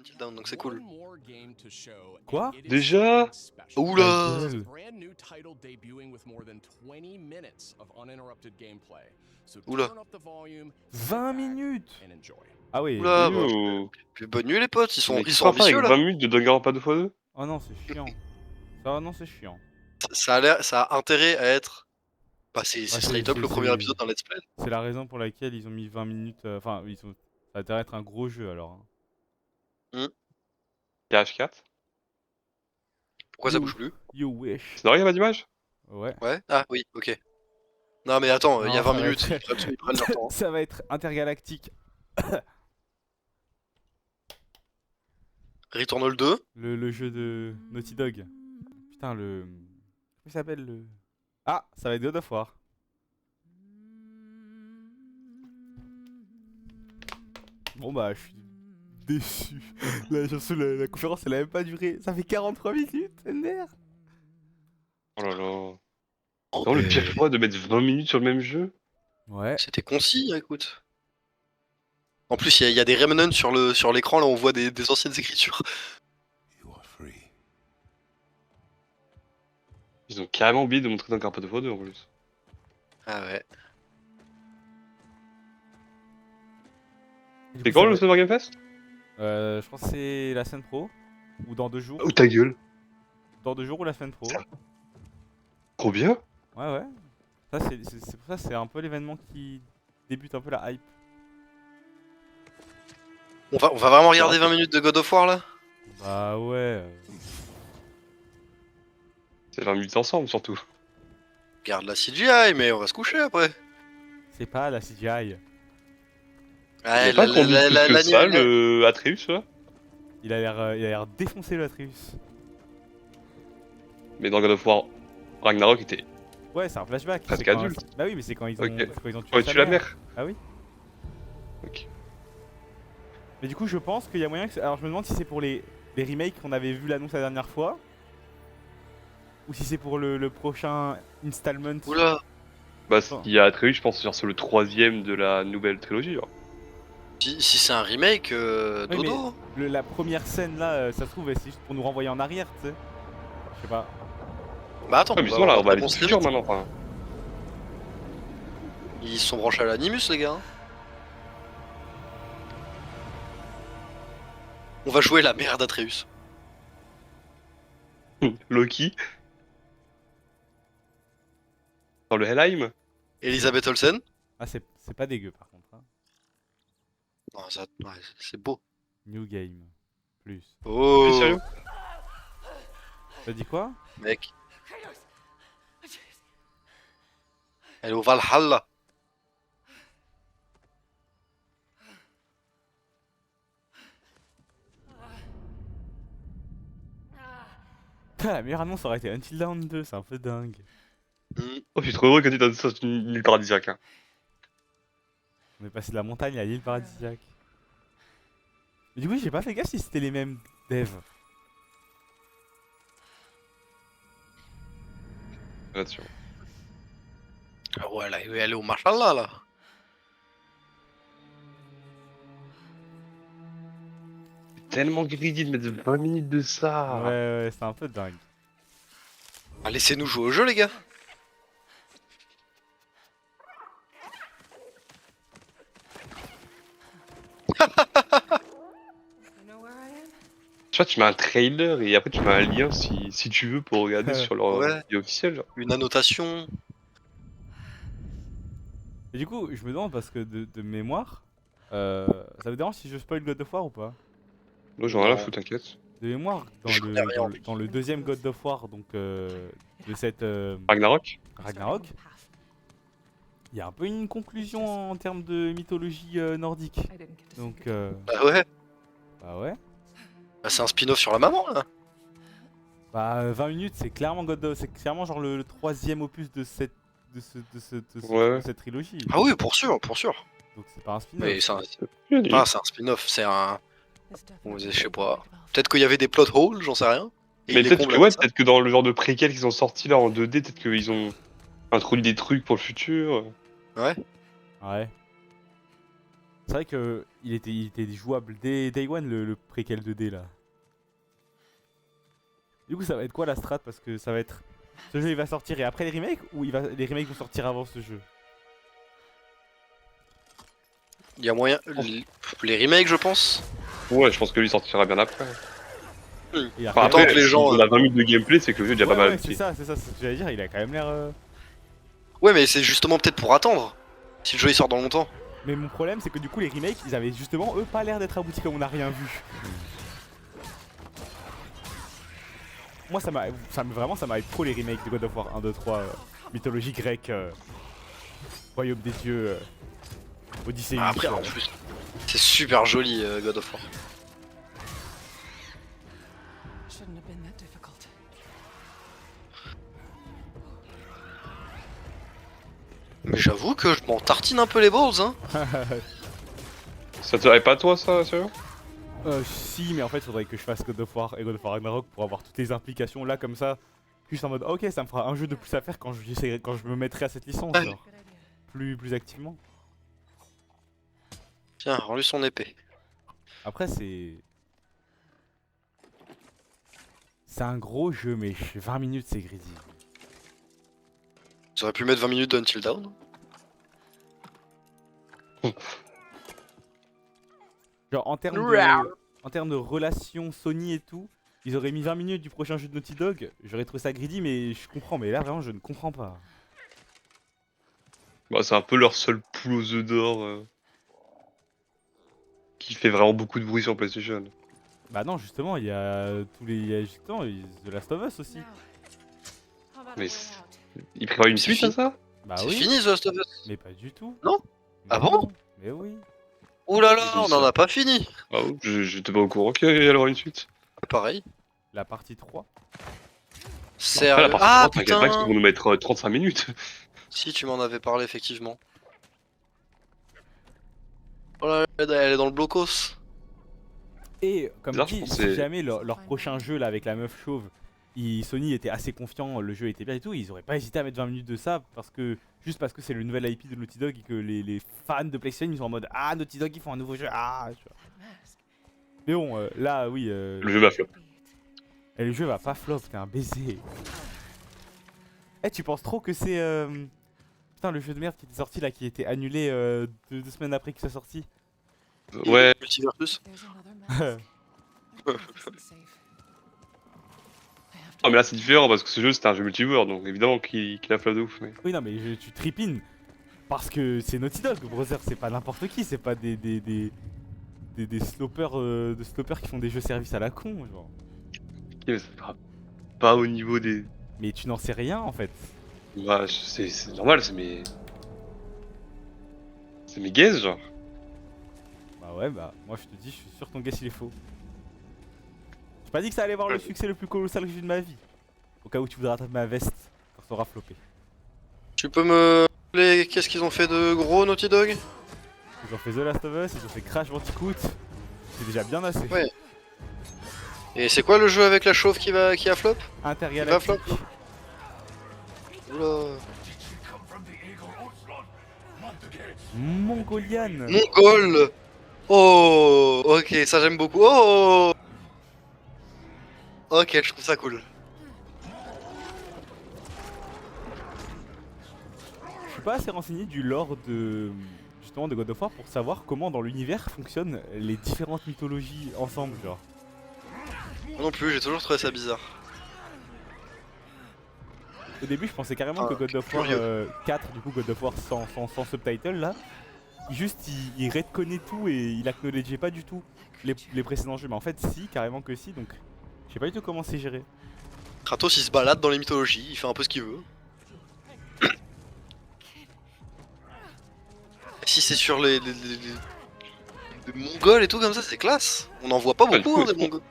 Until Dawn, donc c'est cool. Quoi? Déjà? Oula! Ta gueule. Oula. 20 minutes. Ah oui. Oula, bah, Yo. puis bonne nuit les potes, ils sont Mais qu'est-ce qu'on va faire ambitieux avec là. 20 minutes de Danganronpa 2x2? Oh non, c'est chiant. Ça, non, c'est chiant. Ça a intérêt à être. Bah, c'est Ouais, straight up le premier épisode d'un let's play. C'est la raison pour laquelle ils ont mis 20 minutes. Enfin, ça a intérêt à être un gros jeu alors. TH4? Pourquoi ça bouge plus? You wish. C'est normal, il y a pas d'image? Ouais. Ouais? Ah oui, ok. Non mais attends, il y a Non, 20 ça va minutes, être- ils prennent leur temps. Ça va être intergalactique. Returnal 2. Le jeu de Naughty Dog. Putain, le. Comment il s'appelle le. Ah, ça va être God of War. Bon bah, je suis déçu. La conférence, elle a même pas duré. Ça fait 43 minutes, merde. Oh là là. Non, le pire fois de mettre 20 minutes sur le même jeu? Ouais. C'était concis, écoute. En plus, il y a des remnants sur l'écran, là on voit des anciennes écritures. Ils ont carrément oublié de montrer Danganronpa 2x2 en plus. Ah ouais. C'est quand le Summer Game Fest? Je pense que c'est la semaine pro. Ou dans 2 jours. Oh ta gueule. Dans 2 jours ou la semaine pro. Ça- Trop bien. Ouais, ouais. Ça, c'est pour ça, c'est un peu l'événement qui débute un peu la hype. On va vraiment regarder 20 minutes de God of War là? Bah ouais. C'est 20 minutes ensemble surtout. Garde la CGI, mais on va se coucher après. C'est pas la CGI. Ouais, Il pas qu'on dit plus que ça, l'anime- le Atreus là? Il a l'air défoncé le Atreus. Mais dans God of War, Ragnarok était. Ouais, c'est un flashback. Presque Enfin, adulte. Bah oui, mais c'est quand ils ont, Ok. c'est quand ils ont tué Ouais, sa tu la mère. Ah oui. Ok. Mais du coup, je pense qu'il y a moyen que. Alors, je me demande si c'est pour les remakes qu'on avait vu l'annonce la dernière fois. Ou si c'est pour le prochain installment. Oula. Bah, il y a Atreus, je pense, genre, c'est le 3ème de la nouvelle trilogie. Genre. Si c'est un remake, Oui, mais dodo. la première scène là, ça se trouve, c'est juste pour nous renvoyer en arrière, tu sais. Je sais pas. Bah attends, Ouais, mais justement, là, on va aller on dans se le futur limite. maintenant. Enfin, Ils se sont branchés à l'animus les gars. On va jouer la mère d'Atreus. Loki. Dans le Helheim. Elisabeth Olsen. Ah, c'est pas dégueu par contre. Hein. Non, ça, ouais, c'est beau. New game. Plus. Oh. T'es sérieux? T'as dit quoi? Mec. Elle est au Valhalla. La meilleure annonce aurait été Until Dawn 2, c'est un peu dingue. Oh, je suis trop heureux que tu donnes ça sur une île paradisiaque. Hein. On est passé de la montagne à l'île paradisiaque. Mais du coup, j'ai pas fait gaffe si c'était les mêmes devs. Là-dessus. Ah ouais, elle est au Mashallah là. Tellement greedy de mettre 20 minutes de ça. Ouais, ouais, c'est un peu dingue. Ah, laissez-nous jouer au jeu les gars. Tu vois, tu mets un trailer et après tu mets un lien si tu veux pour regarder sur leur Ouais. vidéo officielle. Genre. Une annotation. Et du coup, je me demande parce que de mémoire, ça vous dérange si je spoil God of War ou pas? Moi j'en ai rien à Non. foutre, t'inquiète. De mémoire, Je connais rien. dans le deuxième God of War, donc de cette Ragnarok. Ragnarok, il y a un peu une conclusion en termes de mythologie nordique. Donc, Bah ouais. bah ouais. Bah, c'est un spin-off sur la maman là. Bah 20 minutes, c'est clairement c'est clairement genre le troisième opus de cette Ouais. de cette trilogie. Ah oui, pour sûr, pour sûr. Donc c'est pas un spin-off. Mais c'est un... Joli. Ah, c'est un spin-off, c'est un... Je sais pas. Peut-être qu'il y avait des plot holes, j'en sais rien. Et Mais il les peut-être comble que, avec ouais, ça. peut-être que dans le genre de préquels qu'ils ont sorti là en 2D, peut-être qu'ils ont introduit des trucs pour le futur. Ouais. Ouais. C'est vrai que il était jouable dès Day One le préquel 2D là. Du coup ça va être quoi la strat? Parce que ça va être... Ce jeu il va sortir et après les remakes ou les remakes vont sortir avant ce jeu? Il y a moyen. Les remakes, je pense. Ouais, je pense que lui sortira bien après. Et Enfin, Tant après, que les gens, on a 20 minutes de gameplay, c'est que le jeu est déjà pas mal. c'est ça, c'est ce que j'allais dire, il a quand même l'air... Ouais, mais c'est justement peut-être pour attendre. Si le jeu il sort dans longtemps. Mais mon problème c'est que du coup les remakes ils avaient justement eux pas l'air d'être aboutis comme on n'a rien vu. Moi vraiment ça m'arrive trop les remakes de God of War 1, 2, 3, mythologie grecque, royaume des dieux, Odyssée 8. Après, en plus, c'est super joli God of War. Shouldn't have been that difficult. Mais j'avoue que je m'en tartine un peu les balls, hein. Ça te pas toi, ça, sérieux? Si, mais en fait faudrait que je fasse God of War et God of War Ragnarok pour avoir toutes les implications là comme ça. Juste en mode ok ça me fera un jeu de plus à faire quand je me mettrai à cette licence Ouais. genre. Plus activement. Tiens, rends-lui son épée. Après c'est... C'est un gros jeu mais 20 minutes c'est greedy. Tu aurais pu mettre 20 minutes d'Until Dawn. Genre en termes de relations Sony et tout, ils auraient mis 20 minutes du prochain jeu de Naughty Dog, j'aurais trouvé ça greedy mais je comprends, mais là vraiment je ne comprends pas. Bah, c'est un peu leur seule poule aux œufs d'or qui fait vraiment beaucoup de bruit sur PlayStation. Bah non justement il y a tous les... Il y a justement The Last of Us aussi. Now, how about Mais a way c'est- out? Il prévoit une C'est suite à ça? Bah C'est oui, fini The Last of Us. mais pas du tout. Non. Ah Mais bon non, mais oui. Ouh là là, J'ai on dit en ça. a pas fini. Ah ouais, j'étais pas au courant qu'il y allait avoir une suite. Pareil. La partie 3. Après, la Sérieux. partie Ah 3, t'inquiète pas qu'ils putain. vont nous mettre 35 minutes. Si, tu m'en avais parlé effectivement. Oh là, elle est dans le blocos. Et comme Bizarre, je dit, pense si c'est- jamais leur prochain jeu là avec la meuf chauve, Sony était assez confiant, le jeu était bien et tout, ils auraient pas hésité à mettre 20 minutes de ça parce que juste parce que c'est le nouvel IP de Naughty Dog et que les fans de PlayStation ils sont en mode ah Naughty Dog ils font un nouveau jeu ah tu vois. Mask. Mais bon là oui Le jeu va flop. Be it. et le jeu va pas flop, t'es un baiser. Eh tu penses trop que c'est putain le jeu de merde qui était sorti là qui était annulé 2 semaines après qu'il soit sorti. Ouais, Multiversus. There's another mask. That isn't safe. I have to ah, mais là c'est différent parce que ce jeu c'était un jeu multijoueur donc évidemment qu'il a flop de ouf. Mais... Oui non mais tu tripines parce que c'est Naughty Dog, brother, c'est pas n'importe qui, c'est pas des slopers de slopers qui font des jeux service à la con genre. Ok, mais ça sera pas au niveau des. Mais tu n'en sais rien en fait. Bah, c'est normal, c'est mes. C'est mes guesses, genre. Bah ouais bah moi je te dis je suis sûr que ton guess il est faux. J'ai pas dit que ça allait avoir le succès le plus colossal que j'ai eu de ma vie. Au cas où tu voudras taper ma veste quand ça aura floppé. Tu peux me rappeler qu'est-ce qu'ils ont fait de gros Naughty Dog? Ils ont fait The Last of Us, ils ont fait Crash Bandicoot. C'est déjà bien assez. Ouais. Et c'est quoi le jeu avec la chauve qui a flop? Intergalactique. Va flop. Oula. Mongolian. Mongol. Oh, ok, ça j'aime beaucoup. Oh. Ok, je trouve ça cool. Je suis pas assez renseigné du lore de justement de God of War pour savoir comment dans l'univers fonctionnent les différentes mythologies ensemble genre. Moi non plus, j'ai toujours trouvé ça bizarre. Au début je pensais carrément que Ah, God of War curieux. 4, du coup God of War sans subtitle là, il redconnait tout et il acknowledgeait pas du tout les précédents jeux. Mais en fait si, carrément que si, donc je sais pas du tout comment c'est géré. Kratos il se balade dans les mythologies, il fait un peu ce qu'il veut. Si c'est sur les Mongols et tout comme ça, c'est classe. On en voit pas Ah, du beaucoup coup, hein, des est-ce qu'on- Mongols.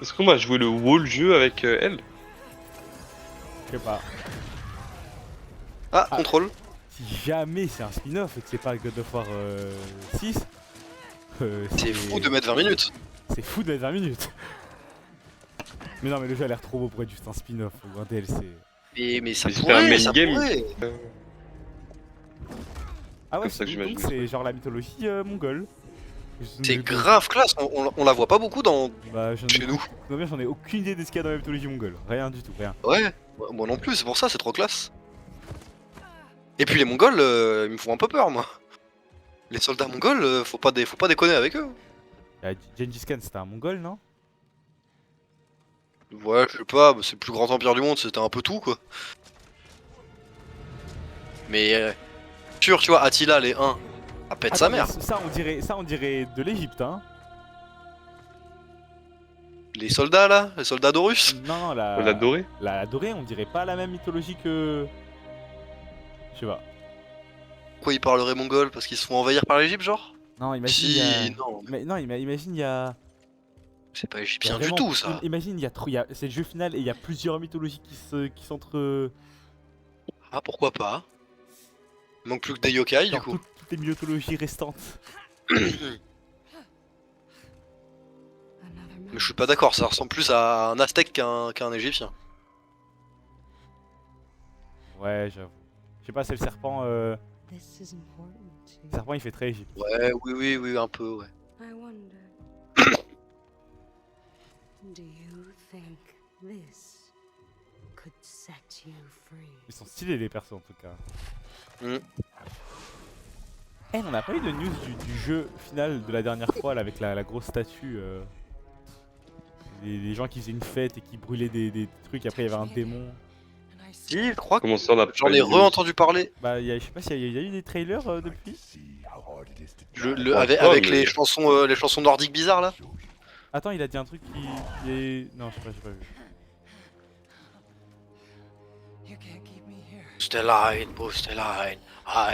Est-ce qu'on va jouer le wall jeu avec elle? Je sais pas. Ah, Ah. contrôle. Si jamais c'est un spin-off et que c'est pas God of War 6, C'est fou de mettre 20 minutes. C'est fou de mettre 20 minutes. Mais non mais le jeu a l'air trop beau pour être juste un spin-off ou un DLC. Mais ça Mais c'était un pourrait, main ça game. pourrait. Ah ouais, Comme ça que donc j'imagine. c'est genre la mythologie mongole. C'est grave classe, on la voit pas beaucoup Bah, chez nous. j'en ai aucune idée de ce qu'il y a dans la mythologie mongole. Rien du tout, rien. Ouais, moi non plus, c'est pour ça, c'est trop classe. Et puis les Mongols, ils me font un peu peur, moi. Les soldats mongols, faut pas déconner avec eux. Gengis Khan, c'était un mongol, non? Ouais, je sais pas, c'est le plus grand empire du monde, c'était un peu tout, quoi. Mais, sûr, tu vois, Attila, les 1, à pète sa Attends, mais mère. ça, on dirait de l'Égypte, hein? Les soldats, là, les soldats d'Horus. Non, non, On l'a doré. la dorée, on dirait pas la même mythologie que. Je sais pas. Pourquoi ils parleraient mongol? Parce qu'ils se font envahir par l'Égypte, genre? Non, imagine, il y a. Si, non, Non, imagine, il y a. c'est pas il y a égyptien du vraiment- tout, ça. Imagine, c'est le jeu final et il y a plusieurs mythologies qui s'entre. Ah, pourquoi pas? Il manque plus que des yokai, du Genre coup. toutes les mythologies restantes. Mais je suis pas d'accord, ça ressemble plus à un aztèque qu'un égyptien. Ouais, j'avoue. Je sais pas, c'est le serpent. This is important Le to serpent, il fait très Égypte. Ouais, oui, un peu, ouais. I wonder. Do you think this could set you free? Ils sont stylés, les persos, en tout cas. Mm. Eh, on n'a pas eu de news du jeu final de la dernière fois, là, avec la grosse statue. Les gens qui faisaient une fête et qui brûlaient des trucs, après il y avait un démon. And I Si, je crois que Comment ça, on a j'en pas ai eu de news re-entendu parler. Bah, je sais pas s'il y a eu des trailers depuis. Avec mais- les chansons nordiques bizarres, là. Attends, il a dit un truc qui est. Non, je sais pas, j'ai pas vu. You can't keep me here. Stellain, Bostellain,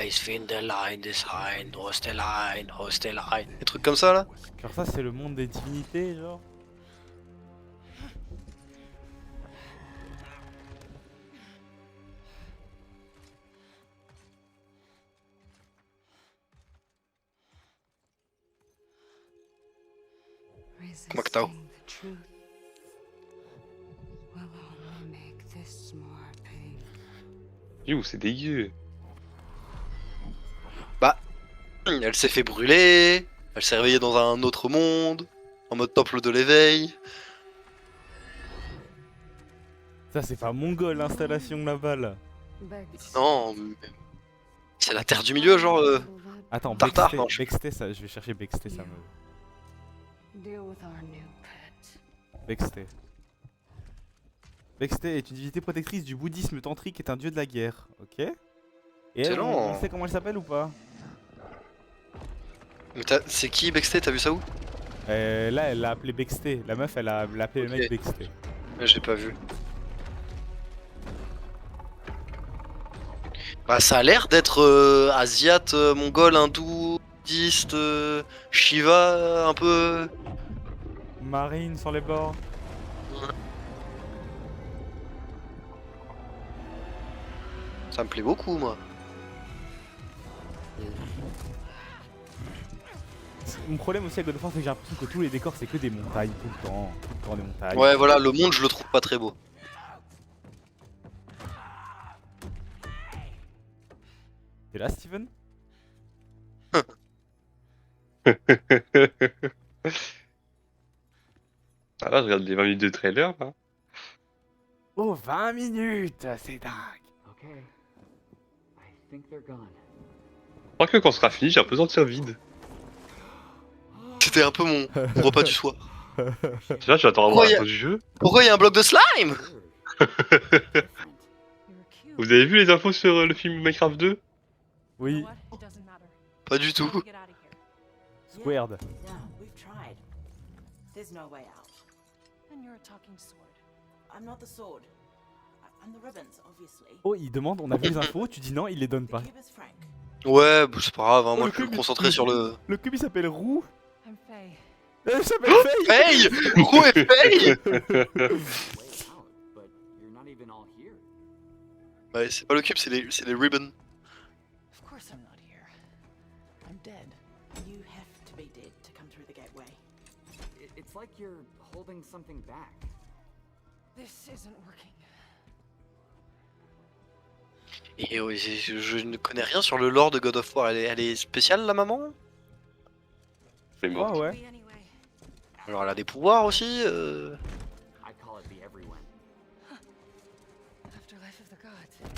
Ice, Finderlein, Design, Hostellain, Hostellain. Des trucs comme ça, là. Genre, ça, c'est le monde des divinités, genre. Mactao. Resisting the truth will only make this more pain. You, c'est dégueu. Elle s'est fait brûler. Elle s'est réveillée dans un autre monde. En mode temple de l'éveil. Ça, c'est pas mongol l'installation là-bas, là. Non, mais c'est la terre du milieu, genre. Attends, Tartare, Bexté, non, je- Bexté, ça, je vais chercher Bexté, ça me. Deal with our new pet. Bexté. Bexté est une divinité protectrice du bouddhisme tantrique, est un dieu de la guerre, ok? Et elle, Excellent. on sait comment elle s'appelle ou pas? Mais c'est qui Bexté? T'as vu ça où? Là, elle l'a appelé Bexté. La meuf, elle a appelé le mec Ok. Bexté. J'ai pas vu. Bah, ça a l'air d'être asiate, mongol, hindou, bouddhiste, Shiva, un peu. Marine sur les bords. Ça me plaît beaucoup, moi. Mon problème aussi à God of War, c'est que j'ai l'impression que tous les décors, c'est que des montagnes tout le temps. Tout le temps des montagnes. Ouais, voilà, le monde, je le trouve pas très beau. T'es là, Steven? Ah là, je regarde les 20 minutes de trailer, là. Oh, 20 minutes! C'est dingue! Okay. I think they're gone. Je crois que quand ce sera fini, j'ai un peu sentir vide. C'était un peu mon repas du soir. Tu vois, j'attends à voir Pourquoi la y a- fin du jeu. Pourquoi il y a un bloc de slime? Different. You're cute. Vous avez vu les infos sur le film Minecraft 2? Oui, What? It doesn't matter. Pas du tout. Get out of here. Squared. Yeah, we've tried. There's no way out. And you're a talking sword. I'm not the sword. I'm the ribbons, obviously. Oh, il demande, on a vu les infos, tu dis non, il les donne The pas. cube is Frank. Ouais, bah, c'est pas grave, hein, Oh, moi le je suis cube, concentré sur le. Le cube il s'appelle Roux. I'm Faye. Il s'appelle Faye. Hey! Roux et Faye! Way out, but you're not even all here. Ouais, c'est pas le cube, c'est les ribbons. Of course I'm not here. I'm dead. You have to be dead to come through the gateway. It's like you're holding something back. This isn't working. Et je ne connais rien sur le lore de God of War. Elle est spéciale, la maman? Elle est morte. Ah ouais. Anyway. Alors elle a des pouvoirs aussi I call it the everyone. Afterlife of the gods.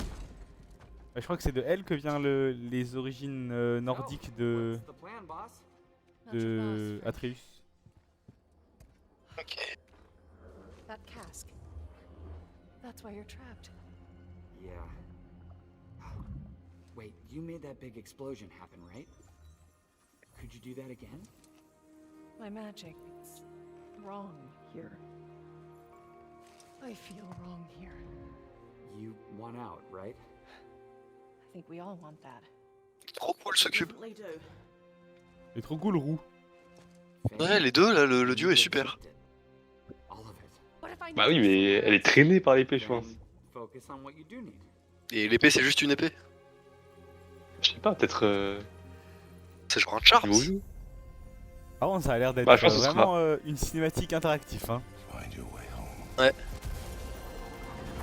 Bah, je crois que c'est de elle que vient les origines nordiques de, What's the plan, boss? Not your de boss, Atreus. Ok. that cask. That's why you're trapped. Yeah. Wait, you made that big explosion happen, right? Could you do that again? My magic, it's wrong here. I feel wrong here. You want out, right? I think we all want that. Trop cool ce cube. Definitely do. C'est trop cool, roux. Ouais, les deux là, le duo est super. All of it. What if I Bah oui, need mais elle est traînée par l'épée, je pense. Then focus on what you do need. Et l'épée c'est juste une épée. Je sais pas, peut-être. C'est genre un charm. Niveau jeu. Par contre, ça a l'air d'être Bah, je pense que ce vraiment une cinématique interactive. Hein.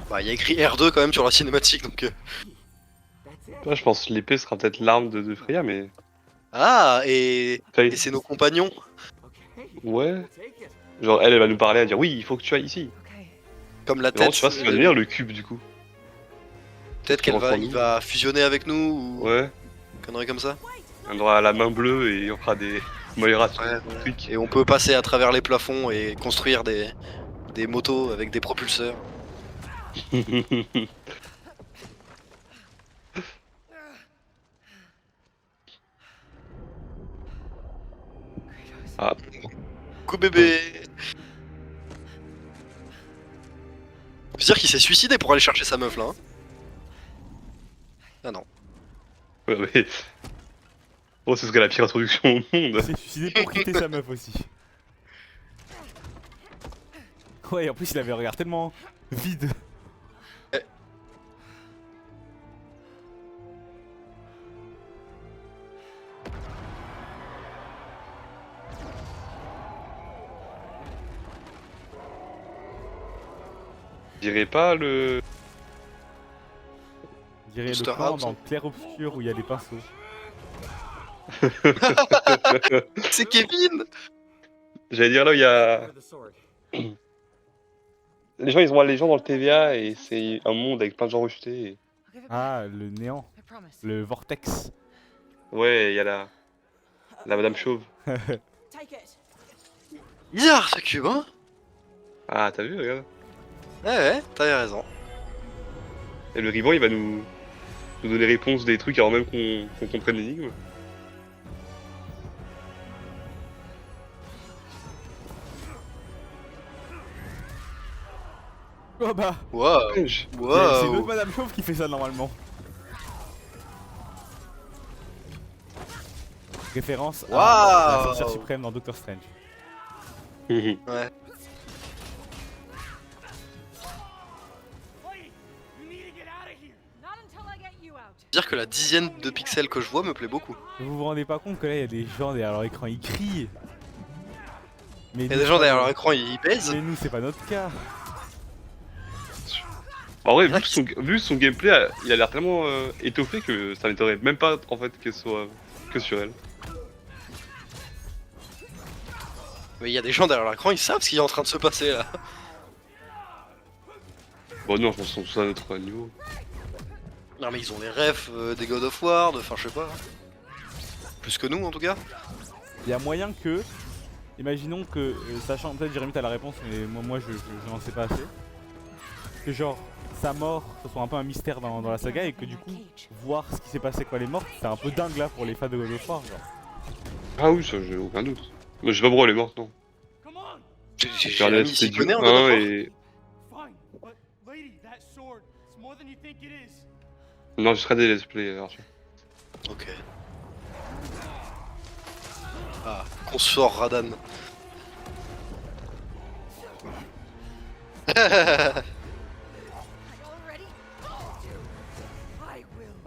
Bah il y a écrit R2 quand même sur la cinématique donc... That's it. Toi, je pense que l'épée sera peut-être l'arme de Freya, mais. Ah et Faye. c'est nos compagnons. Okay. Ouais. We'll take it. Genre, elle va nous parler, elle va dire oui, il faut que tu ailles ici. Okay. Comme la Mais vraiment, tête. tu vois ce qu'il va devenir le cube du coup. Peut-être qu'il reprend il nous. va fusionner avec nous ou Ouais. connerie comme ça. On aura la main bleue et on fera des Moira sur Ouais, le ouais. truc. Et on peut passer à travers les plafonds et construire des motos avec des propulseurs. Ah, Coucou bébé. Faut dire qu'il s'est suicidé pour aller chercher sa meuf là. Hein. Ah non. ouais, mais. Oh, ce serait la pire introduction au Il monde. s'est suicidé pour quitter sa meuf aussi. Ouais, et en plus il avait un regard tellement vide. Je dirais pas le. On dirait le Monster plan House. dans le clair-obscur où il y a des pinceaux. C'est Kevin. J'allais dire là où il y a. For the sword. Les gens ils ont les gens dans le TVA et c'est un monde avec plein de gens rejetés. I'll give it back. Ah, le néant. I promise. Le vortex. Ouais, il y a la Madame Chauve. Take it. Bizarre ce cube hein. Ah, t'as vu, regarde. Ouais, t'avais raison. Et le ruban il va nous donner réponse des trucs avant même qu'on comprenne l'énigme. Oh bah, Waouh. Ouais, c'est Waouh. l'autre Madame Chauve qui fait ça normalement. Référence à la Waouh. sorcière suprême dans Doctor Strange. Ouais. Not until I get you out. Dire que la dizaine de pixels que je vois me plaît beaucoup. Vous vous rendez pas compte que là il y a des gens derrière leur écran, ils crient. Mais Il y a des gens derrière leur écran, ils baisent. Mais nous c'est pas notre cas. En vrai, Ah, vu son gameplay, il a l'air tellement étoffé que ça m'étonnerait même pas en fait qu'elle soit que sur elle. Mais il y a des gens derrière l'écran, ils savent ce qui est en train de se passer là. Bon non, je pense qu'ils sont tous à notre niveau. Non mais ils ont les refs des God of War, enfin je sais pas. Plus que nous en tout cas. Il y a moyen que, imaginons que, sachant, peut-être Jérémy t'as la réponse mais moi je n'en sais pas assez. Que genre sa mort ce soit un peu un mystère dans la saga et que du coup voir ce qui s'est passé quand elle est morte c'est un peu dingue là pour les fans de God of War genre. Ah oui, ça j'ai aucun doute. Mais je sais pas pourquoi elle est morte, non. J'ai J'ai regardé mis la s'y du connaît en 1 God of War. et... Non, je serai des let's play, Arthur. Ok. Ah, consort Radan.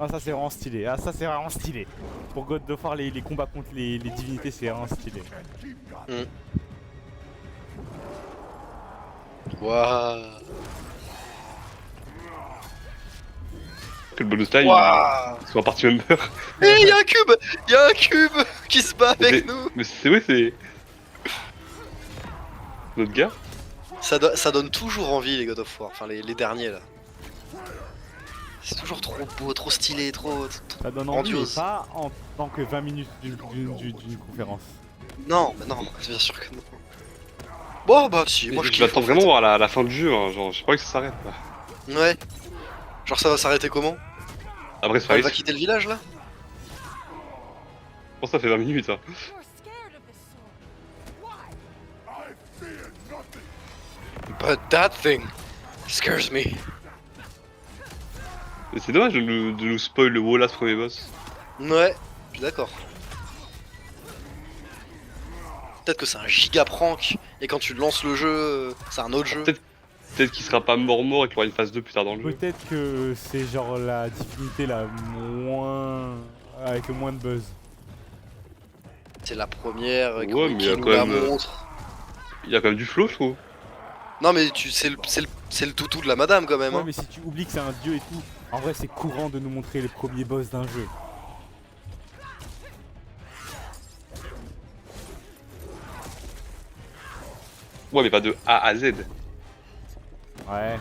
Ah ça c'est vraiment stylé, ah ça c'est vraiment stylé. Pour God of War les combats contre les divinités c'est vraiment stylé. Waouh. Que le bonus là, Waouh. ils sont en partie member. Eh, y'a un cube! Y'a un cube qui se bat avec nous! Mais c'est vrai, c'est. Notre gars. Ça donne toujours envie les God of War, enfin les derniers là. C'est toujours trop beau, trop stylé, trop. Ça donne envie, mais grandiose. pas en tant que 20 minutes d'une conférence. Non, mais non, bien sûr que non. Bon bah si, moi je Je kiffe. m'attends en fait. vraiment à la fin du jeu, hein. Genre, je crois que ça s'arrête là. Ouais. Genre ça va s'arrêter comment? Après, c'est Elle vrai, va je quitter le village là? pense que ça fait 20 minutes. Hein. You're scared of this sword. But that thing scares me. Mais c'est dommage de nous spoil le Wallace premier boss. Ouais, je suis d'accord. Peut-être que c'est un giga prank et quand tu lances le jeu, c'est un autre jeu. Peut-être qu'il sera pas mort et qu'il y aura une phase 2 plus tard dans le jeu. Peut-être que c'est genre la difficulté la moins. Avec le moins de buzz. C'est la première Ouais, qui mais il y a nous quand la même, montre. Il y a quand même du flow, je trouve. Non mais c'est le toutou de la madame quand même. Ouais, Hein. mais si tu oublies que c'est un dieu et tout, en vrai, c'est courant de nous montrer les premiers boss d'un jeu. Ouais, mais pas de A à Z. Ouais.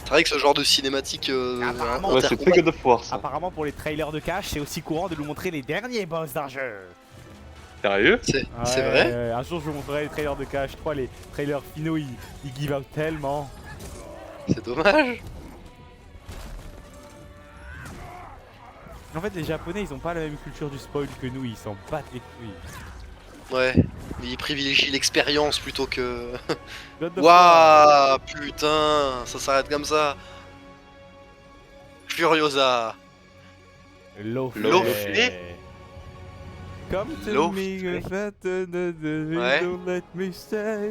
C'est vrai que ce genre de cinématique Apparemment. Ouais, c'est très God of War ça. Apparemment, pour les trailers de cash, c'est aussi courant de nous montrer les derniers boss d'un jeu. Sérieux? C'est Ouais, vrai. un jour, je vous montrerai les trailers de cash 3, les trailers finaux, ils give out tellement. C'est dommage. En fait, les Japonais, ils ont pas la même culture du spoil que nous, ils s'en battent les couilles. Ouais. Il privilégie l'expérience plutôt que. God of War. Waouh, putain, ça s'arrête comme ça. Furiosa. Lofley. Lofley. Come to Lofley. me, Ouais. don't let me stay.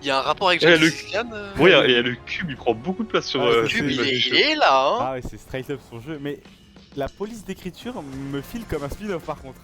Il y a un rapport avec Ouais, Jackie le- Chan Ouais, et le cube il prend beaucoup de place sur. Ouais, Le c'est cube, sur il est là, hein. Ah ouais, c'est straight up son jeu, mais la police d'écriture me file comme un spin-off par contre.